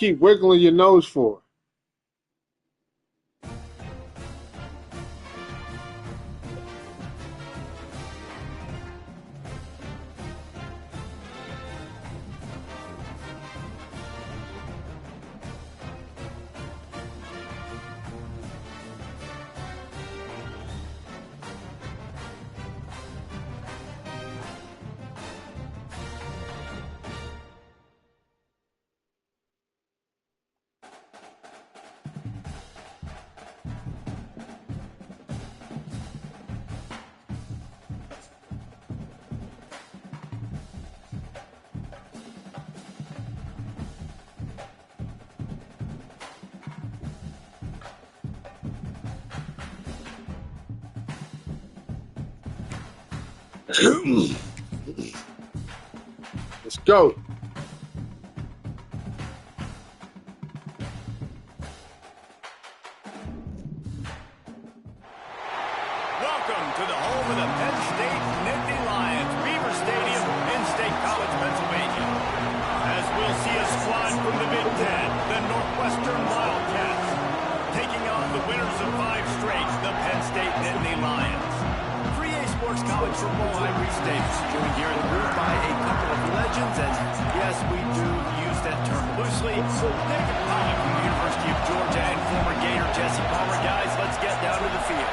keep wiggling your nose for? Let's go. Welcome to the home of the Penn State Nittany Lions, Beaver Stadium, Penn State College, Pennsylvania. As we'll see a squad from the Big Ten, the Northwestern Wildcats, taking on the winners of 5 straight, the Penn State Nittany Lions. Sports College from Mohai State, joined here in the booth by a couple of legends, and yes, we do use that term loosely. David Pollock from the University of Georgia and former Gator Jesse Palmer. Guys, let's get down to the field.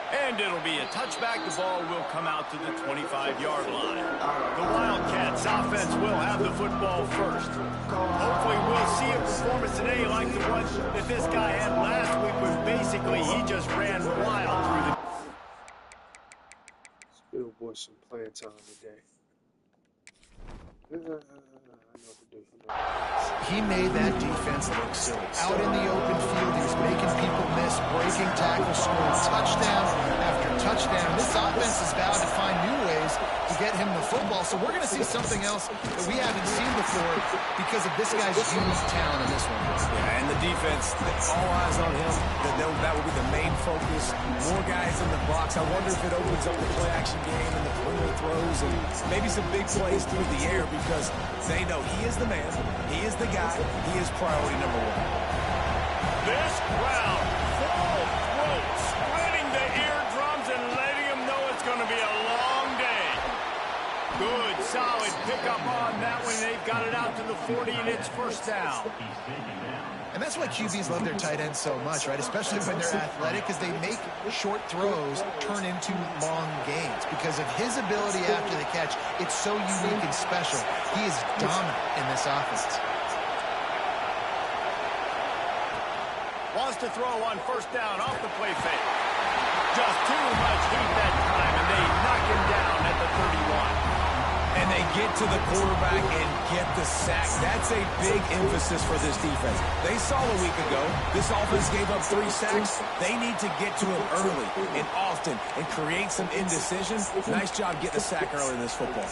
And it'll be a touchback. The ball will come out to the 25-yard line. The Wildcats offense will have the football first. Hopefully we'll see a performance today like the one that this guy had last week, when basically he just ran wild through the... Let's give the boys some playing time today. I know what to do. He made that defense look silly. Out in the open field, he was making people miss, breaking tackles, scoring touchdown after touchdown. This offense is bound to find new ways to get him the football. So we're going to see something else that we haven't seen before because of this guy's huge talent in this one. Yeah, and the defense, all eyes on him. That will be the main focus. More guys in the box. I wonder if it opens up the play-action game and the perimeter throws and maybe some big plays through the air, because they know he is the man, he is the guy, he is priority number 1. This crowd, full throat, splitting the eardrums and letting them know it's going to be a long day. Good, solid pickup on that one. They've got it out to the 40, and it's first down. And that's why QBs love their tight ends so much, right? Especially when they're athletic, because they make short throws turn into long gains. Because of his ability after the catch, it's so unique and special. He is dominant in this offense. Wants to throw on first down off the play fake. Just too much heat that time, and they knock him down at the 31. And they get to the quarterback and get the sack. That's a big emphasis for this defense. They saw a week ago, this offense gave up 3 sacks. They need to get to him early and often and create some indecision. Nice job getting a sack early in this football.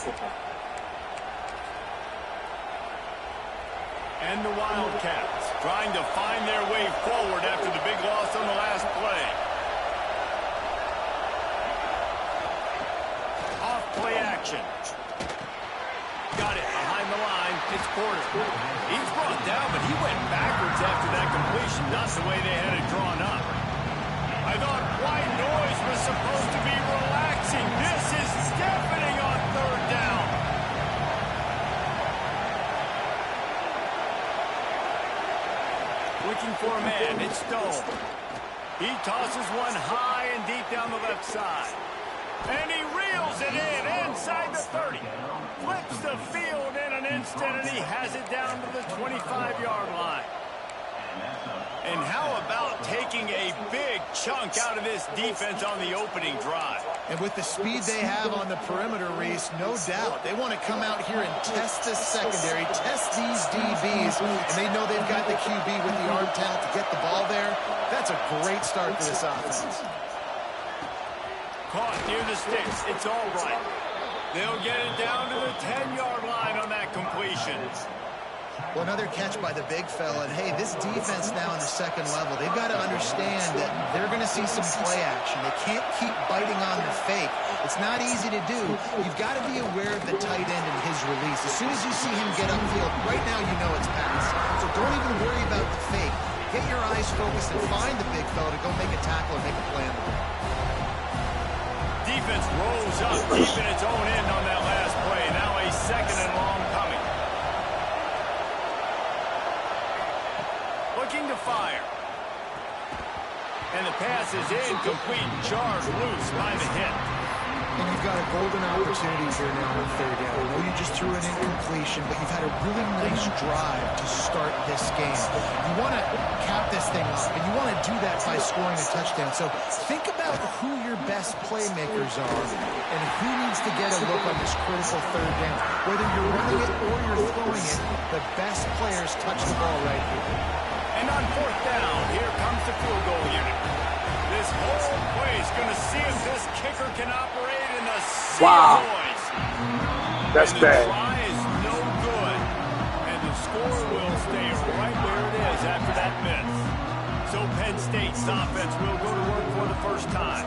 And the Wildcats trying to find their way forward after the big loss on the last play. Off play action. Got it behind the line. It's Porter. He's brought down, but he went backwards after that completion. Not the way they had it drawn up. I thought white noise was supposed to be relaxing. This is deafening on third down. Looking for a man. It's Stone. He tosses one high and deep down the left side. And he reels it in inside the 30. Flips the field in an instant, and he has it down to the 25-yard line. And how about taking a big chunk out of this defense on the opening drive? And with the speed they have on the perimeter, Reese, no doubt, they want to come out here and test this secondary, test these DBs, and they know they've got the QB with the arm talent to get the ball there. That's a great start for this offense. Caught near the sticks. It's all right. They'll get it down to the 10-yard line on that completion. Well, another catch by the big fella. And, hey, this defense now in the second level, they've got to understand that they're going to see some play action. They can't keep biting on the fake. It's not easy to do. You've got to be aware of the tight end and his release. As soon as you see him get upfield, right now you know it's pass. So don't even worry about the fake. Get your eyes focused and find the big fella to go make a tackle or make a play on the ball. Defense rolls up deep in its own end on that last play. Now a second and long coming. Looking to fire. And the pass is incomplete. Charged loose by the hit. And you've got a golden opportunity here now on third down. I know you just threw an incompletion, but you've had a really nice drive to start this game. You want to cap this thing off, and you want to do that by scoring a touchdown. So think about who your best playmakers are and who needs to get a look on this critical third down. Whether you're running it or you're throwing it, the best players touch the ball right here. And on fourth down, here comes the field goal unit. This whole play is going to see if this kicker can operate in the sea of noise. That's and bad. The try is no good. And the score will stay right where it is after that miss. So Penn State's offense will go to work for the first time.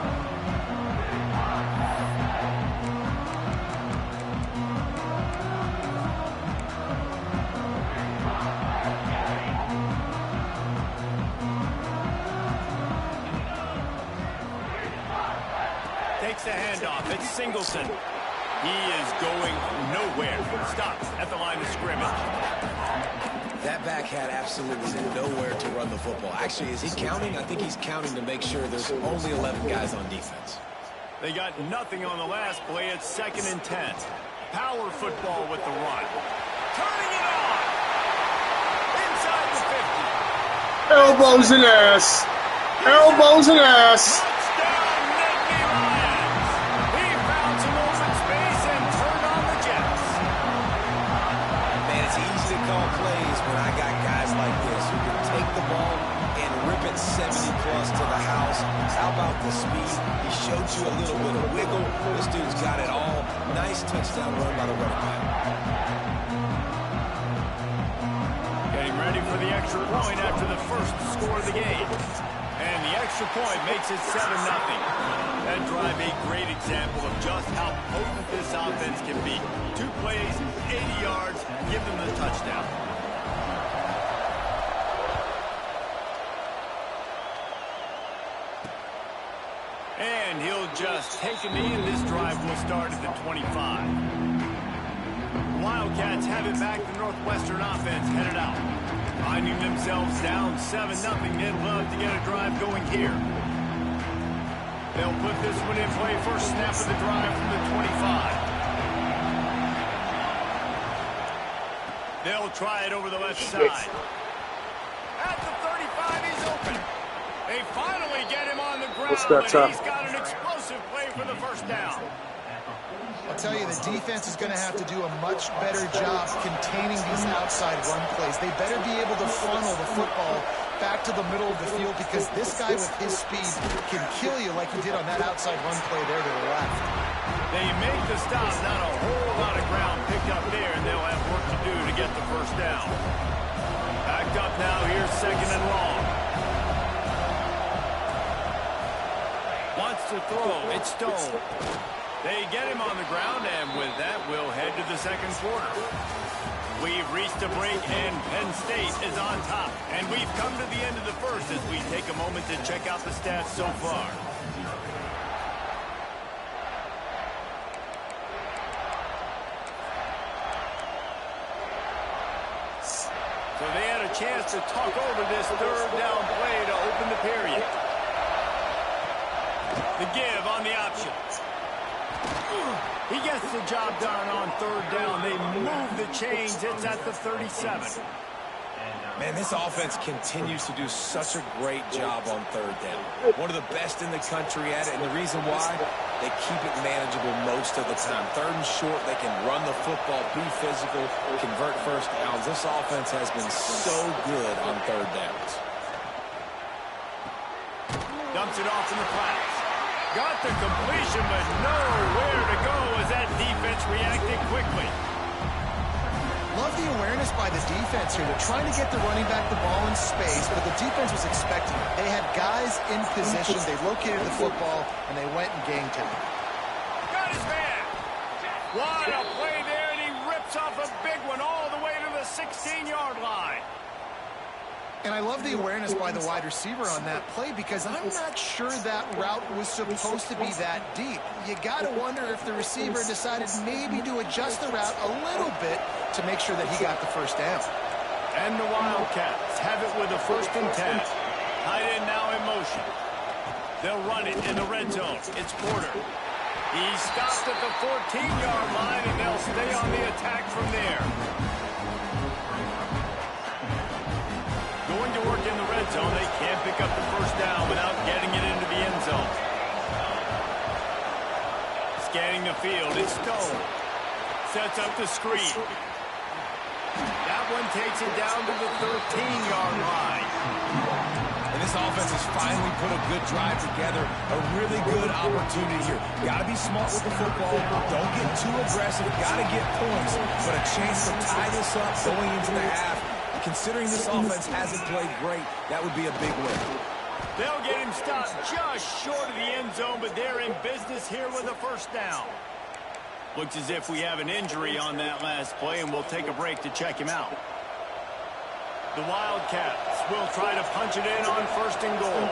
Takes the handoff. It's Singleton. He is going nowhere. Stops at the line of scrimmage. That back had absolutely nowhere to run the football. Actually, is he counting? I think he's counting to make sure there's only 11 guys on defense. They got nothing on the last play. It's 2nd and 10. Power football with the run. Turning it on. Inside the 50. Elbows and ass. Elbows and ass. Rip it 70-plus to the house. How about the speed? He showed you a little bit of wiggle. This dude's got it all. Nice touchdown run by the running back. Getting ready for the extra point after the first score of the game. And the extra point makes it 7-0. That drive a great example of just how potent this offense can be. 2 plays, 80 yards, give them the touchdown. And he'll just take a knee, and this drive will start at the 25. Wildcats have it back. The Northwestern offense headed out. Finding themselves down 7-0. They'd love to get a drive going here. They'll put this one in play. First snap of the drive from the 25. They'll try it over the left side. At the 35, he's open. They finally get him on the ground, and he's got an explosive play for the first down. I'll tell you, the defense is going to have to do a much better job containing these outside run plays. They better be able to funnel the football back to the middle of the field, because this guy with his speed can kill you like he did on that outside run play there to the left. They make the stop, not a whole lot of ground picked up there, and they'll have work to do to get the first down. Backed up now, here's 2nd and long. Wants to throw, it's Stone. They get him on the ground, and with that, we'll head to the second quarter. We've reached a break, and Penn State is on top. And we've come to the end of the first as we take a moment to check out the stats so far. So they had a chance to talk over this third down play to open the period. The give on the option. He gets the job done on third down. They move the chains. It's at the 37. Man, this offense continues to do such a great job on third down. One of the best in the country at it, and the reason why, they keep it manageable most of the time. 3rd and short, they can run the football, be physical, convert first downs. This offense has been so good on third downs. Dumps it off in the flats. Got the completion, but nowhere to go as that defense reacted quickly. Love the awareness awareness by the defense here. They're trying to get the running back the ball in space, but the defense was expecting it. They had guys in position. They located the football, and they went and gang tagged. Got his man. What a play there, and he rips off a big one all the way to the 16-yard line. And I love the awareness by the wide receiver on that play because I'm not sure that route was supposed to be that deep. You got to wonder if the receiver decided maybe to adjust the route a little bit to make sure that he got the first down. And the Wildcats have it with a 1st and 10. Tight end now in motion. They'll run it in the red zone. It's Porter. He stopped at the 14-yard line, and they'll stay on the attack from there. Going to work in the red zone. They can't pick up the first down without getting it into the end zone. Scanning the field, it's Stone. Sets up the screen. That one takes it down to the 13-yard line. And this offense has finally put a good drive together. A really good opportunity here. Got to be smart with the football. Don't get too aggressive. Got to get points. But a chance to tie this up going into the half. Considering this offense hasn't played great, that would be a big win. They'll get him stopped just short of the end zone, but they're in business here with a first down. Looks as if we have an injury on that last play, and we'll take a break to check him out. The Wildcats will try to punch it in on 1st and goal.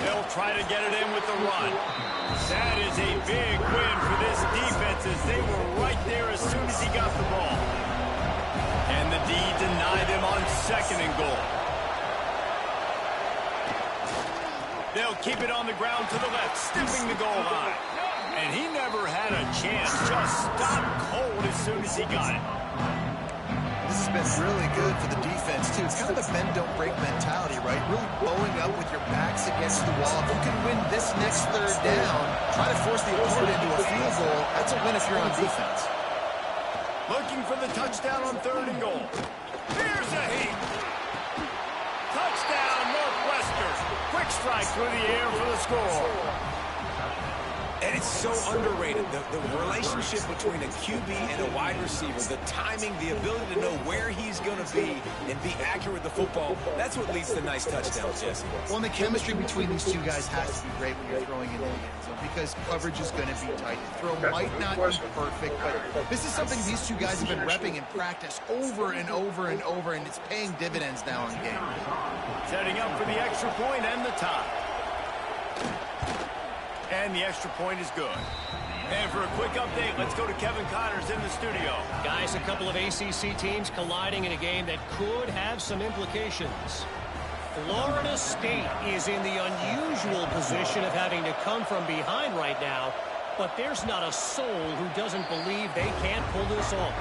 They'll try to get it in with the run. That is a big win for this defense as they were right there as soon as he got the ball. And the D denied them on 2nd and goal. They'll keep it on the ground to the left, stiffing the goal line. And he never had a chance, just stopped cold as soon as he got it. This has been really good for the defense, too. It's kind of a bend-don't-break mentality, right? Really bowing up with your backs against the wall. If you can win this next 3rd down, try to force the opponent into a field goal, that's a win if you're on defense. Looking for the touchdown on 3rd and goal. Here's a heat. Touchdown, Northwestern. Quick strike through the air for the score. And it's so underrated. The relationship between a QB and a wide receiver, the timing, the ability to know where he's going to be and be accurate with the football, that's what leads to nice touchdowns, Jesse. Well, and the chemistry between these two guys has to be great when you're throwing into the end zone because coverage is going to be tight. The throw might not be perfect, but this is something these two guys have been repping in practice over and over and over, and it's paying dividends now in game. Setting up for the extra point and the tie. And the extra point is good. And for a quick update, let's go to Kevin Connors in the studio. Guys, a couple of ACC teams colliding in a game that could have some implications. Florida State is in the unusual position of having to come from behind right now, but there's not a soul who doesn't believe they can't pull this off.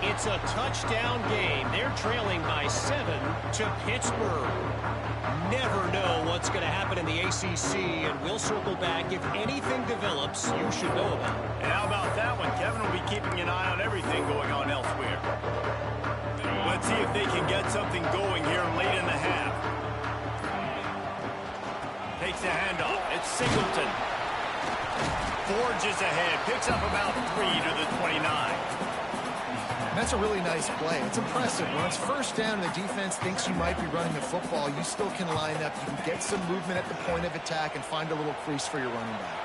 It's a touchdown game. They're trailing by 7 to Pittsburgh. Never know what's going to happen in the ACC, and we'll circle back. If anything develops, you should know about it. And how about that one? Kevin will be keeping an eye on everything going on elsewhere. Let's see if they can get something going here late in the half. Takes the handoff. It's Singleton. Forges ahead. Picks up about 3 to the 29. That's a really nice play. It's impressive. When it's 1st down and the defense thinks you might be running the football, you still can line up. You can get some movement at the point of attack and find a little crease for your running back.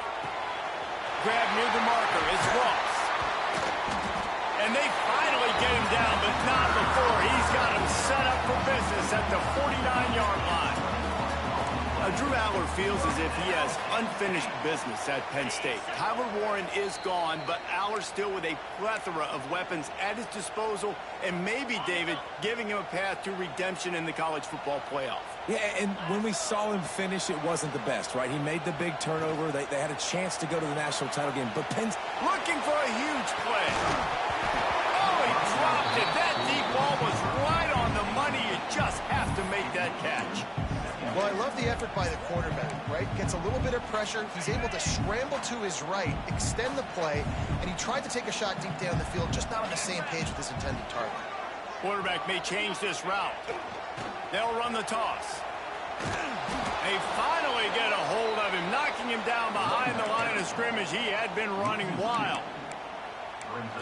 Grab near the marker. It's Ross. And they finally get him down, but not before. He's got him set up for business at the 49-yard line. Drew Aller feels as if he has unfinished business at Penn State. Tyler Warren is gone, but Aller still with a plethora of weapons at his disposal, and maybe, David, giving him a path to redemption in the college football playoff. Yeah, and when we saw him finish, it wasn't the best, right? He made the big turnover. They had a chance to go to the national title game, but Penn's looking for a huge play. Oh, he dropped it. That deep ball was right on the money. You just have to make that catch. Well, I love the effort by the quarterback, right? Gets a little bit of pressure. He's able to scramble to his right, extend the play, and he tried to take a shot deep down the field, just not on the same page with his intended target. Quarterback may change this route. They'll run the toss. They finally get a hold of him, knocking him down behind the line of scrimmage. He had been running wild.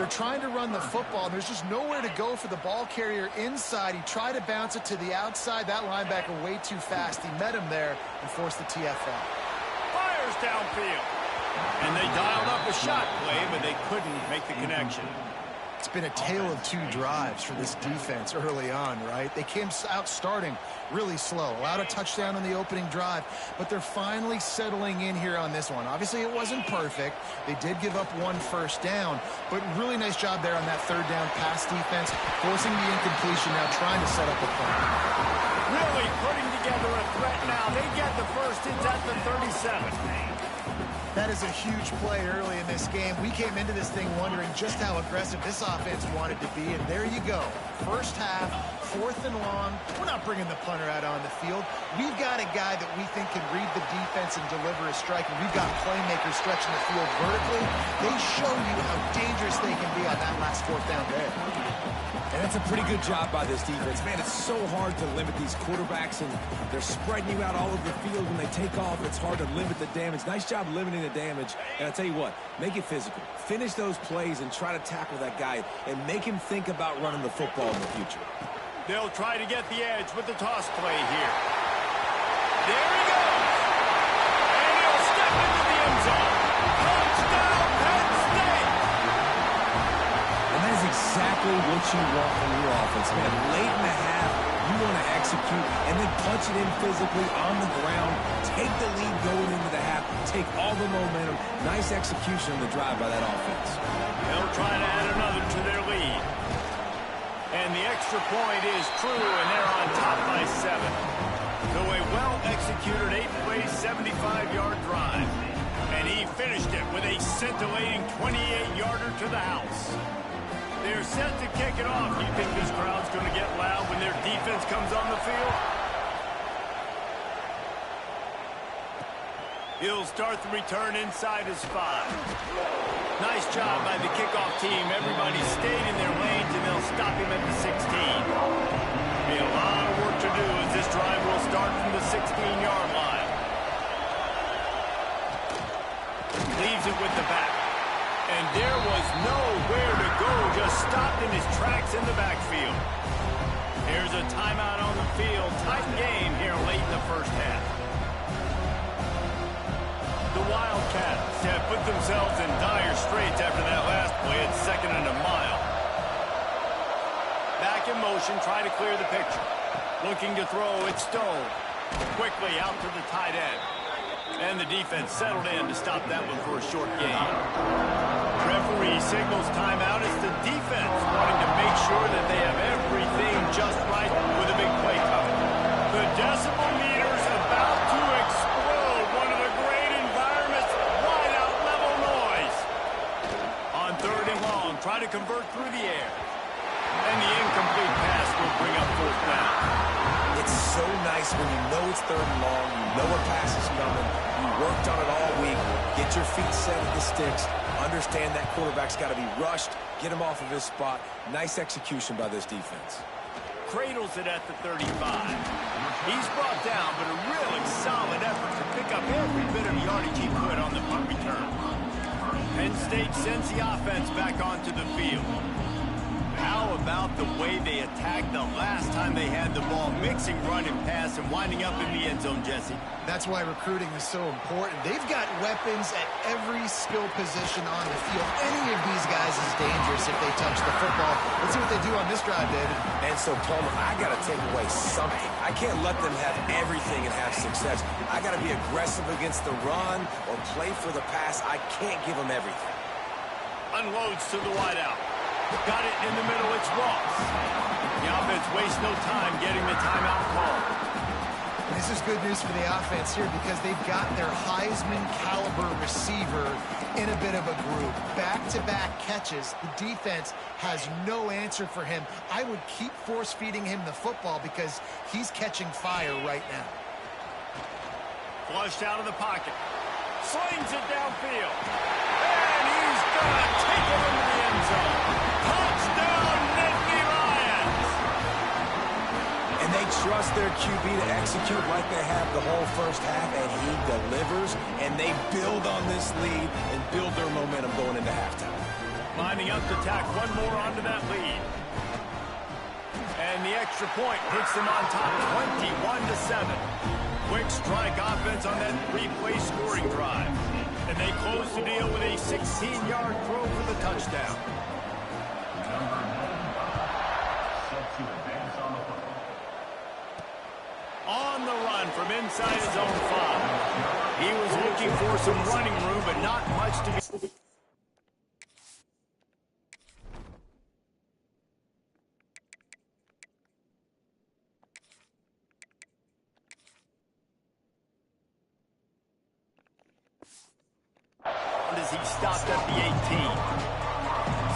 They're trying to run the football, and there's just nowhere to go for the ball carrier inside. He tried to bounce it to the outside. That linebacker way too fast. He met him there and forced the TFL. Fires downfield. And they dialed up a shot play, but they couldn't make the connection. It's been a tale of two drives for this defense early on, right? They came out starting really slow, allowed a touchdown on the opening drive, but they're finally settling in here on this one. Obviously, it wasn't perfect. They did give up one first down, but really nice job there on that third down pass defense, forcing the incompletion, now trying to set up a play. Really putting together a threat now. They get the first. It's at the 37. That is a huge play early in this game. We came into this thing wondering just how aggressive this offense wanted to be, and there you go. First half, 4th and long. We're not bringing the punter out on the field. We've got a guy that we think can read the defense and deliver a strike, and we've got playmakers stretching the field vertically. They show you how dangerous they can be on that last 4th down there. And that's a pretty good job by this defense. Man, it's so hard to limit these quarterbacks, and they're spreading you out all over the field. When they take off, it's hard to limit the damage. Nice job limiting the damage. And I'll tell you what, make it physical. Finish those plays and try to tackle that guy and make him think about running the football in the future. They'll try to get the edge with the toss play here. There he goes. And he'll step into the end zone. Touchdown, Penn State. And that is exactly what you want from your offense, man. Late in the half, you want to execute and then punch it in physically on the ground. Take the lead going into the half. Take all the momentum. Nice execution on the drive by that offense. They'll try to add another to their lead. And the extra point is true, and they're on top by 7. So a well-executed 8-play, 75-yard drive. And he finished it with a scintillating 28-yarder to the house. They're set to kick it off. You think this crowd's going to get loud when their defense comes on the field? He'll start the return inside his 5. Nice job by the kickoff team. Everybody stayed in their lanes, and they'll stop him at the 16. Be a lot of work to do as this drive will start from the 16-yard line. Leaves it with the back. And there was nowhere to go, just stopped in his tracks in the backfield. Here's a timeout on the field. Tight game here late in the first half. The Wildcats have put themselves in dire straits after that last play at 2nd and a mile. Back in motion, try to clear the picture. Looking to throw, it's Stone. Quickly out to the tight end. And the defense settled in to stop that one for a short gain. Referee signals timeout. It's the defense wanting to make sure that they have everything just right with a big play coming. The decibel meter's about to explode. One of the great environments, wide out level noise. On 3rd and long, try to convert through the air. And the incomplete pass will bring up 4th down. It's so nice when you know it's 3rd and long, you know a pass is coming, you worked on it all week, get your feet set at the sticks, understand that quarterback's got to be rushed, get him off of his spot. Nice execution by this defense. Cradles it at the 35. He's brought down, but a really solid effort to pick up every bit of yardage he could on the punt return. Penn State sends the offense back onto the field. How about the way they attacked the last time they had the ball, mixing run and pass and winding up in the end zone, Jesse? That's why recruiting is so important. They've got weapons at every skill position on the field. Any of these guys is dangerous if they touch the football. Let's see what they do on this drive, David. And so, Palmer, I got to take away something. I can't let them have everything and have success. I got to be aggressive against the run or play for the pass. I can't give them everything. Unloads to the wideout. Got it in the middle, it's Ross. The offense wastes no time getting the timeout call. This is good news for the offense here because they've got their Heisman-caliber receiver in a bit of a group. Back-to-back catches. The defense has no answer for him. I would keep force-feeding him the football because he's catching fire right now. Flushed out of the pocket. Slings it downfield. And he's going to take it into the end zone. Touchdown, Nittany Lions! And they trust their QB to execute like they have the whole first half, and he delivers, and they build on this lead and build their momentum going into halftime. lining up to tack one more onto that lead. And the extra point puts them on top 21-7. Quick strike offense on that three-play scoring drive. And they close the deal with a 16-yard throw for the touchdown. On the run from inside his own 5. He was looking for some running room, but not much to be. As he stopped at the 18.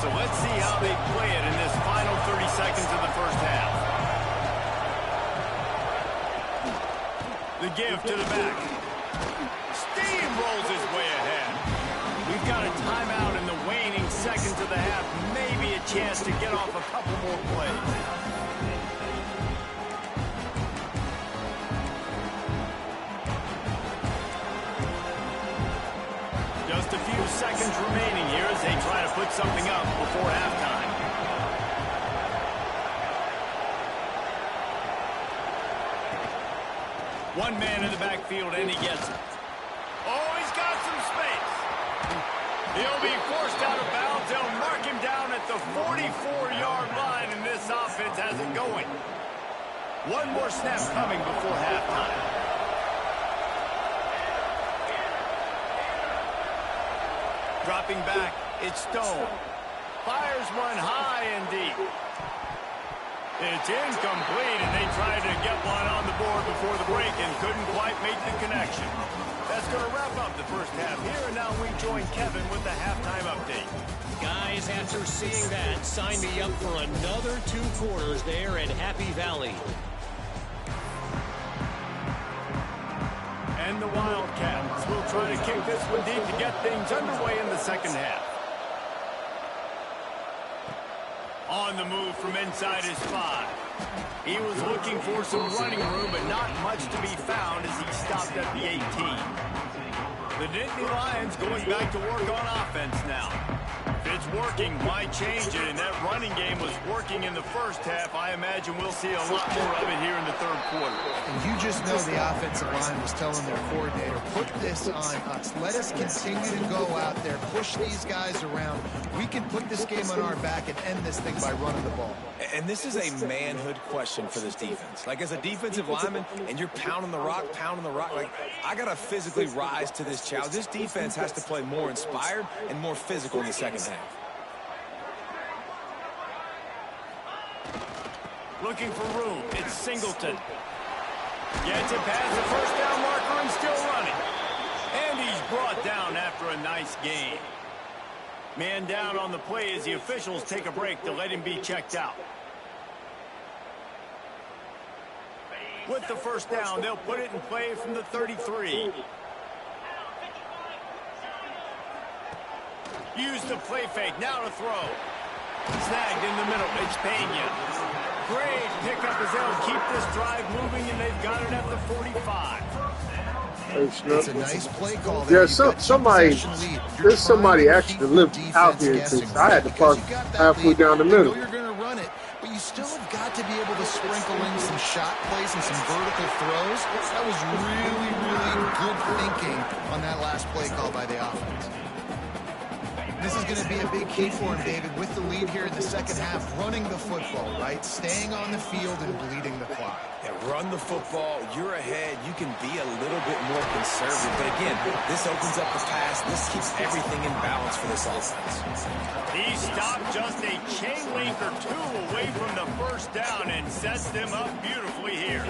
So let's see how they play it in this final 30 seconds of the first half. The give to the back. Steamrolls his way ahead. We've got a timeout in the waning seconds of the half. Maybe a chance to get off a couple more plays. Just a few seconds remaining here as they try to put something up before halftime. One man in the backfield, and he gets it. Oh, he's got some space. He'll be forced out of bounds. They'll mark him down at the 44-yard line, and this offense has it going. One more snap coming before halftime. Dropping back, it's Stone. Fires one high and deep. It's incomplete, and they tried to get one on the board before the break and couldn't quite make the connection. That's going to wrap up the first half here, and now we join Kevin with the halftime update. Guys, after seeing that, sign me up for another 2 quarters there at Happy Valley. And the Wildcats will try to kick this one deep to get things underway in the second half. On the move from inside his 5. He was looking for some running room, but not much to be found as he stopped at the 18. The Nittany Lions going back to work on offense now. If it's working, why change it? And that running game was working in the first half. I imagine we'll see a lot more of it here in the third quarter. And you just know the offensive line was telling their coordinator, put this on us. Let us continue to go out there, push these guys around. We can put this game on our back and end this thing by running the ball. And this is a manhood question for this defense. Like, as a defensive lineman, and you're pounding the rock, like, I got to physically rise to this challenge. This defense has to play more inspired and more physical in the second half. Looking for room. It's Singleton. Gets it past the first down marker and still running. And he's brought down after a nice gain. Man down on the play as the officials take a break to let him be checked out. With the first down, they'll put it in play from the 33. Use the play fake. Now to throw. Snagged in the middle. It's Pena. Great pickup as they'll keep this drive moving, and they've got it at the 45. It's a nice play call. Yeah, somebody actually lived out here too. I had to park halfway down the middle. You're going to run it, but you still have got to be able to sprinkle in some shot plays and some vertical throws. That was really, really good thinking on that last play call by the offense. This is going to be a big key for him, David, with the lead here in the second half, running the football, right? Staying on the field and bleeding the clock. Yeah, run the football. You're ahead. You can be a little bit more conservative. But again, this opens up the pass. This keeps everything in balance for this offense. He stopped just a chain link or two away from the first down and sets them up beautifully here.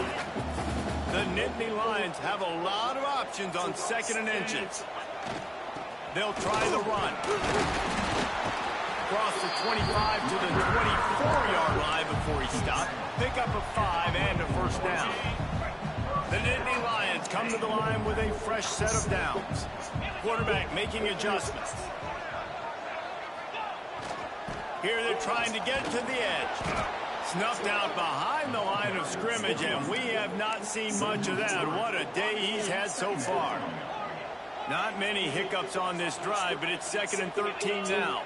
The Nittany Lions have a lot of options on 2nd and inches. They'll try the run. Across the 25 to the 24-yard line before he stopped. Pick up a 5 and a first down. The Nittany Lions come to the line with a fresh set of downs. Quarterback making adjustments. Here they're trying to get to the edge. Snuffed out behind the line of scrimmage, and we have not seen much of that. What a day he's had so far. Not many hiccups on this drive, but it's 2nd and 13 now.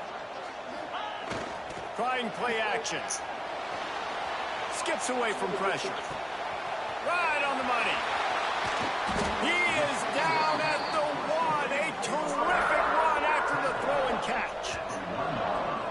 Trying play action. Skips away from pressure. Right on the money. He is down at the 1. A terrific run after the throw and catch.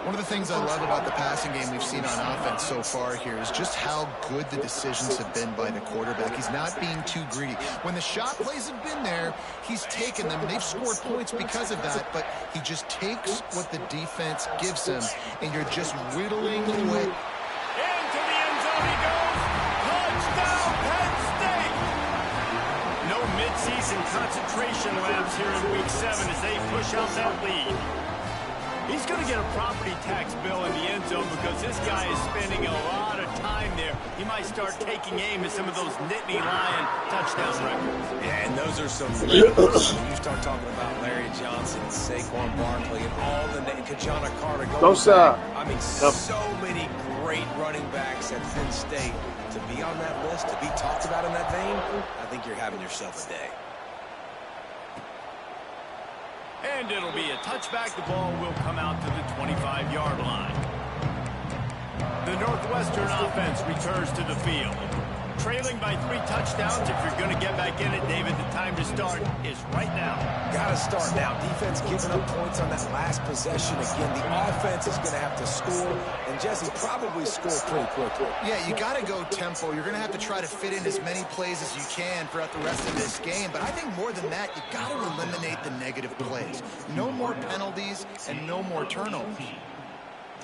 One of the things I love about the passing game we've seen on offense so far here is just how good the decisions have been by the quarterback. He's not being too greedy. When the shot plays have been there, he's taken them. They've scored points because of that, but he just takes what the defense gives him, and you're just whittling away. Into the end zone he goes. Touchdown, Penn State. No midseason concentration laps here in Week 7 as they push out that lead. He's going to get a property tax bill in the end zone because this guy is spending a lot of time there. He might start taking aim at some of those Nittany Lion touchdown records. Yeah, and those are some records. When you start talking about Larry Johnson, Saquon Barkley, and all the Ncaa Carter going back. I mean, so many great running backs at Penn State. To be on that list, to be talked about in that vein, I think you're having yourself a day. And it'll be a touchback. The ball will come out to the 25-yard line. The Northwestern offense returns to the field. Trailing by 3 touchdowns. If you're going to get back in it, David, the time to start is right now. Got to start now. Defense giving up points on that last possession. Again, the offense is going to have to score, and Jesse probably score pretty quickly. Yeah, you got to go tempo. You're going to have to try to fit in as many plays as you can throughout the rest of this game. But I think more than that, you got to eliminate the negative plays. No more penalties and no more turnovers.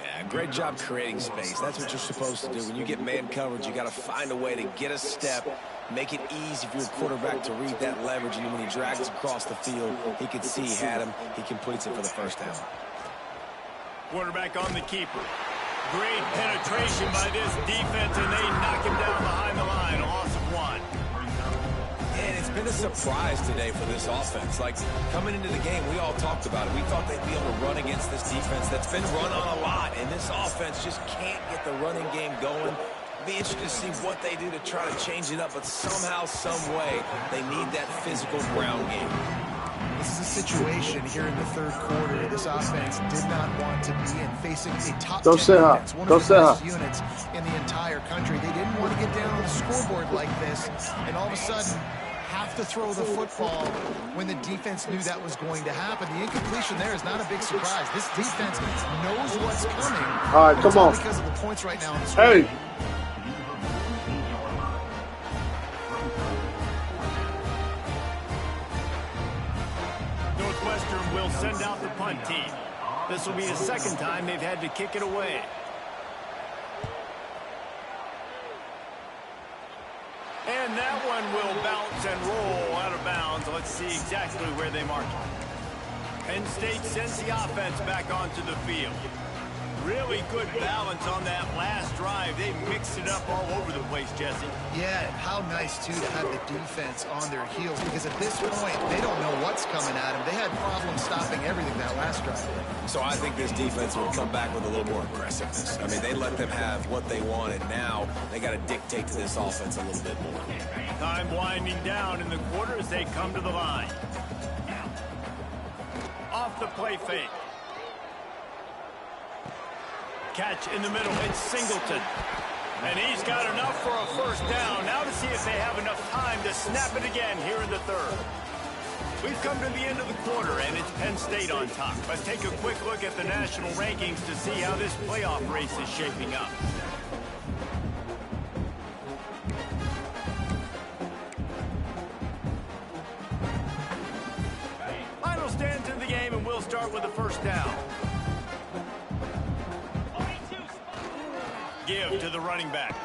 Yeah, great job creating space. That's what you're supposed to do. When you get man coverage, you got to find a way to get a step, make it easy for your quarterback to read that leverage. And when he drags across the field, he can see he had him. He completes it for the first down. Quarterback on the keeper. Great penetration by this defense, and they knock him down behind the line. A loss of 1. And it's been a surprise today for this offense. Like, coming into the game, we all talked about it. We thought they'd be able to run against this defense that's been run on a lot, and this offense just can't get the running game going. Be interested to see what they do to try to change it up, but somehow, some way, they need that physical ground game. This is a situation here in the third quarter this offense did not want to be in, facing a top 10 defense, one of the best units in the entire country. They didn't want to get down on the scoreboard like this, and all of a sudden have to throw the football when the defense knew that was going to happen. The incompletion there is not a big surprise. This defense knows what's coming. All right, come on. Because of the points right now on the screen. Hey. Northwestern will send out the punt team. This will be the second time they've had to kick it away. And that one will bounce and roll out of bounds. Let's see exactly where they mark it. Penn State sends the offense back onto the field. Really good balance on that last drive. They mixed it up all over the place, Jesse. Yeah, how nice, too, to have the defense on their heels, because at this point, they don't know what's coming at them. They had problems stopping everything that last drive. So I think this defense will come back with a little more aggressiveness. I mean, they let them have what they wanted. Now they got to dictate to this offense a little bit more. Time winding down in the quarter as they come to the line. Off the play fake. Catch in the middle. It's Singleton. And he's got enough for a first down. Now to see if they have enough time to snap it again here in the third. We've come to the end of the quarter, and it's Penn State on top. Let's take a quick look at the national rankings to see how this playoff race is shaping up. Final stands in the game, and we'll start with the first down. Give to the running back.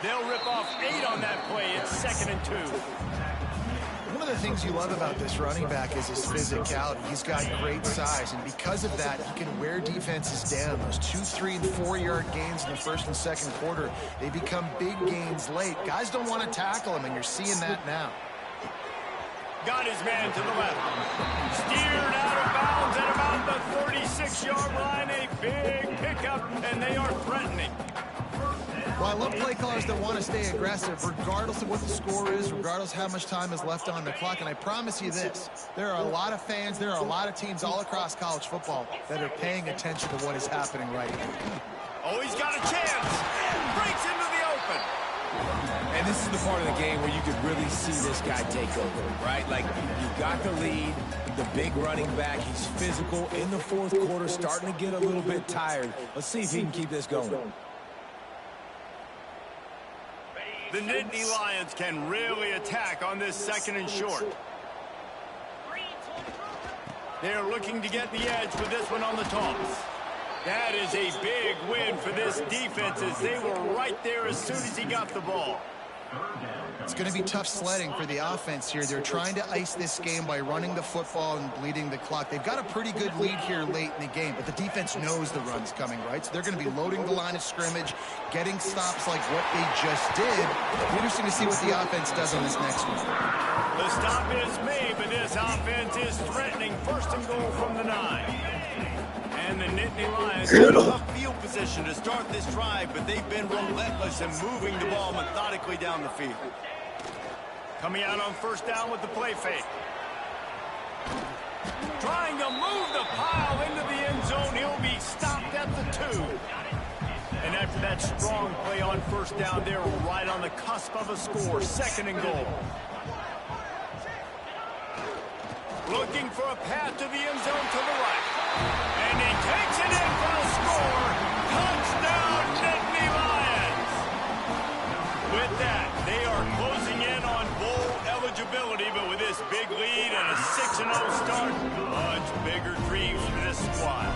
They'll rip off 8 on that play. It's 2nd and 2. One of the things you love about this running back is his physicality. He's got great size, and because of that, he can wear defenses down. Those 2, 3, and 4-yard gains in the first and second quarter, they become big gains late. Guys don't want to tackle him, and you're seeing that now. Got his man to the left. Steered out of bounds at about the 36-yard line. A big pickup, and they are threatening. Well, I love play callers that want to stay aggressive, regardless of what the score is, regardless of how much time is left on the clock. And I promise you this, there are a lot of fans, there are a lot of teams all across college football that are paying attention to what is happening right now. Oh, he's got a chance. Breaks into the open. And this is the part of the game where you could really see this guy take over, right? Like, you got the lead, the big running back. He's physical in the fourth quarter, starting to get a little bit tired. Let's see if he can keep this going. The Nittany Lions can really attack on this 2nd and short. They're looking to get the edge with this one on the toss. That is a big win for this defense as they were right there as soon as he got the ball. It's going to be tough sledding for the offense here. They're trying to ice this game by running the football and bleeding the clock. They've got a pretty good lead here late in the game, but the defense knows the run's coming, right? So they're going to be loading the line of scrimmage, getting stops like what they just did. It'll be interesting to see what the offense does on this next one. The stop is made, but this offense is threatening. 1st and goal from the 9. And the Nittany Lions have enough field position to start this drive, but they've been relentless in moving the ball methodically down the field. Coming out on 1st down with the play fake. Trying to move the pile into the end zone. He'll be stopped at the 2. And after that strong play on 1st down, they're right on the cusp of a score. 2nd and goal. Looking for a path to the end zone to the right. And he takes it in for a score. Touchdown, Nittany Lions. With that, they are closing in on bowl eligibility, but with this big lead and a 6-0 start, much bigger dreams for this squad.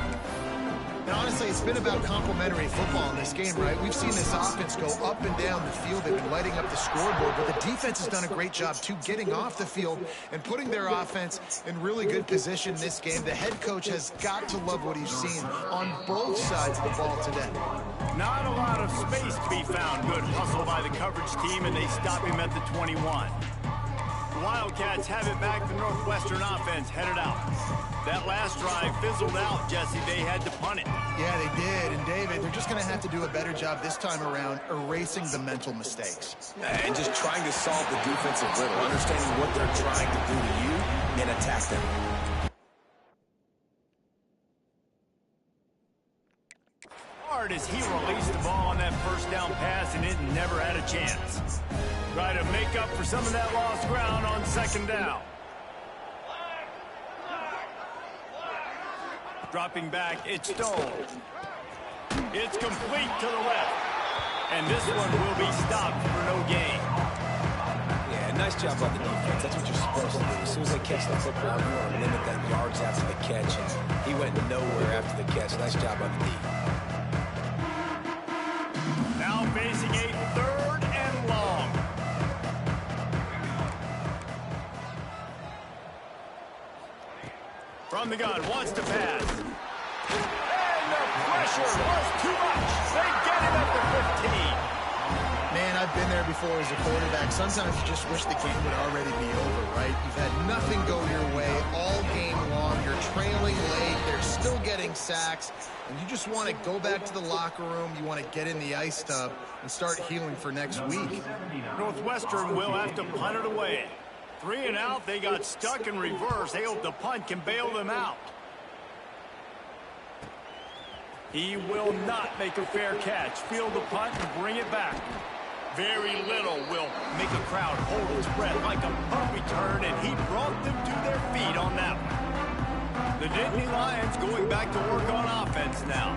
And honestly, it's been about complementary football in this game, right? We've seen this offense go up and down the field. They've been lighting up the scoreboard, but the defense has done a great job, too, getting off the field and putting their offense in really good position in this game. The head coach has got to love what he's seen on both sides of the ball today. Not a lot of space to be found. Good hustle by the coverage team, and they stop him at the 21. The Wildcats have it back. The Northwestern offense headed out. That last drive fizzled out, Jesse. They had to punt it. Yeah, they did. And, David, they're just going to have to do a better job this time around erasing the mental mistakes. And just trying to solve the defensive riddle, understanding what they're trying to do to you and attack them. Hard as he released the ball on that 1st down pass, and it never had a chance. Try to make up for some of that lost ground on 2nd down. Dropping back, it's Stone. It's complete to the left. And this one will be stopped for no gain. Yeah, nice job by the defense. That's what you're supposed to do. As soon as they catch the football, you want to limit that yards after the catch. And he went nowhere after the catch. Nice job by the D. Now facing a 3rd and long. From the gun, wants to pass. And the pressure was too much. They get it at the 15. Man, I've been there before as a quarterback. Sometimes you just wish the game would already be over, right? You've had nothing go your way all game long. You're trailing late. They're still getting sacks. And you just want to go back to the locker room. You want to get in the ice tub and start healing for next week. Northwestern will have to punt it away. 3 and out, they got stuck in reverse. They hope the punt can bail them out. He will not make a fair catch. Field the punt and bring it back. Very little will make a crowd hold its breath like a punt return, and he brought them to their feet on that one. The Nittany Lions going back to work on offense now.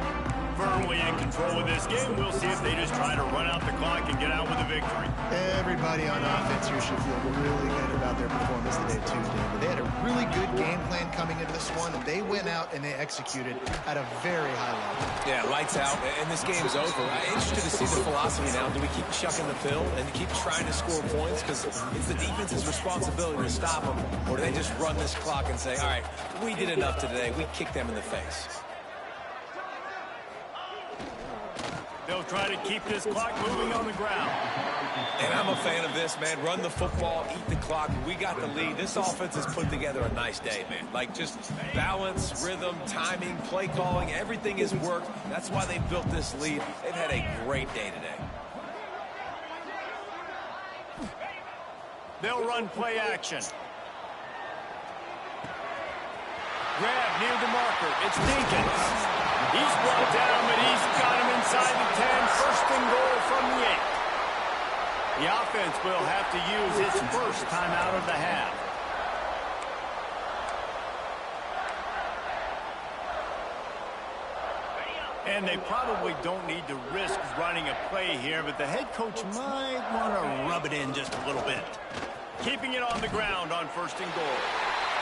Firmly in control of this game. We'll see if they just try to run out the clock and get out with a victory. Everybody on offense here should feel really good about their performance today, too, David. They had a really good game plan coming into this one, and they went out and they executed at a very high level. Yeah, lights out, and this game is over. I'm interested to see the philosophy now. Do we keep chucking the pill and keep trying to score points? Because it's the defense's responsibility to stop them. Or do they just run this clock and say, all right, we did enough today. We kicked them in the face. They'll try to keep this clock moving on the ground. And I'm a fan of this, man. Run the football, eat the clock. We got the lead. This offense has put together a nice day, man. Like, just balance, rhythm, timing, play calling, everything has worked. That's why they built this lead. They've had a great day today. They'll run play action. Grab near the marker. It's Dinkins. He's brought down, but he's got him inside the 10. First and goal from the 8. The offense will have to use its first timeout of the half. And they probably don't need to risk running a play here, but the head coach might want to rub it in just a little bit. Keeping it on the ground on first and goal.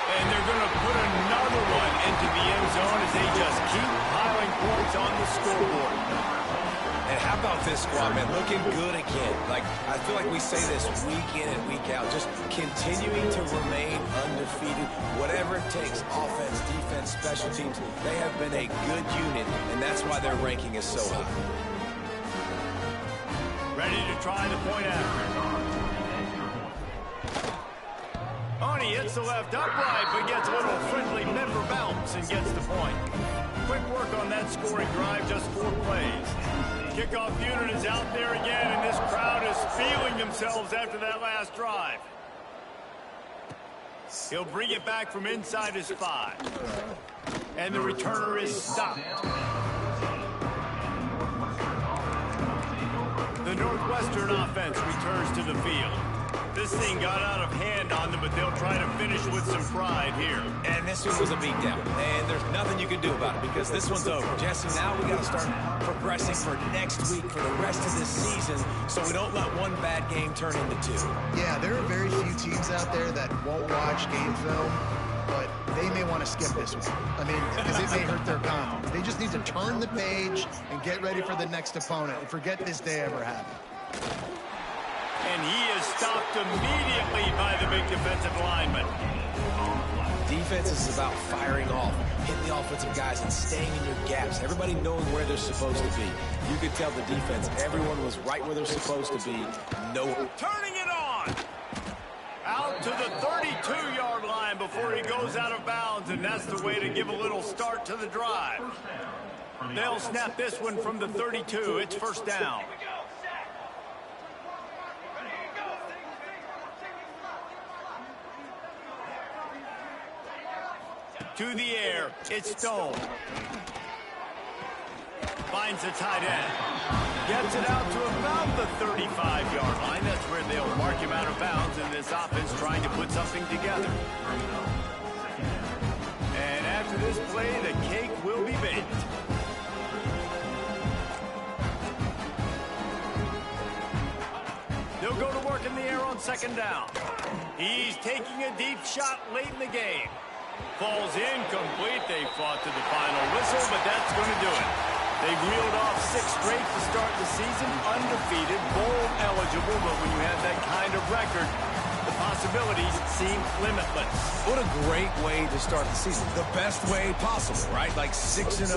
And they're going to put another one into the end zone as they just keep piling points on the scoreboard. And how about this squad, man? Looking good again. Like, I feel like we say this week in and week out, just continuing to remain undefeated. Whatever it takes, offense, defense, special teams, they have been a good unit, and that's why their ranking is so high. Ready to try the point after. He hits the left upright, but gets a little friendly member bounce and gets the point. Quick work on that scoring drive, just 4 plays. Kickoff unit is out there again, and this crowd is feeling themselves after that last drive. He'll bring it back from inside his 5. And the returner is stopped. The Northwestern offense returns to the field. This thing got out of hand on them, but they'll try to finish with some pride here. And this one was a beatdown, and there's nothing you can do about it because this one's over. Jesse, now we got to start progressing for next week, for the rest of this season, so we don't let one bad game turn into 2. Yeah, there are very few teams out there that won't watch game film, but they may want to skip this one. I mean, because it may hurt their confidence. They just need to turn the page and get ready for the next opponent and forget this day ever happened. And he is stopped immediately by the big defensive lineman. Defense is about firing off, hitting the offensive guys, and staying in your gaps. Everybody knowing where they're supposed to be. You could tell the defense, everyone was right where they're supposed to be. No. Turning it on. Out to the 32-yard line before he goes out of bounds, and that's the way to give a little start to the drive. They'll snap this one from the 32. It's first down. To the air, it's Stone. Finds the tight end. Gets it out to about the 35-yard line. That's where they'll mark him out of bounds, and this offense trying to put something together. And after this play, the cake will be baked. They'll go to work in the air on second down. He's taking a deep shot late in the game. Falls incomplete. They fought to the final whistle, but that's going to do it. They've reeled off 6 straight to start the season, undefeated, bowl eligible, but when you have that kind of record, the possibilities seem limitless. What a great way to start the season. The best way possible, right? Like 6-0,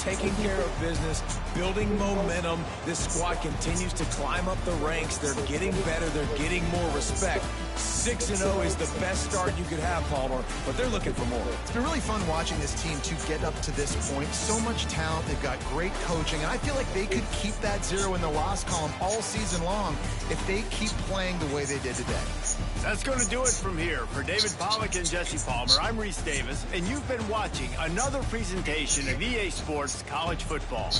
taking care of business, building momentum. This squad continues to climb up the ranks. They're getting better. They're getting more respect. 6-0 is the best start you could have, Palmer, but they're looking for more. It's been really fun watching this team to get up to this point. So much talent. They've got great coaching, and I feel like they could keep that 0 in the loss column all season long if they keep playing the way they did today. That's going to do it from here. For David Pollack and Jesse Palmer, I'm Reese Davis, and you've been watching another presentation of EA Sports College Football.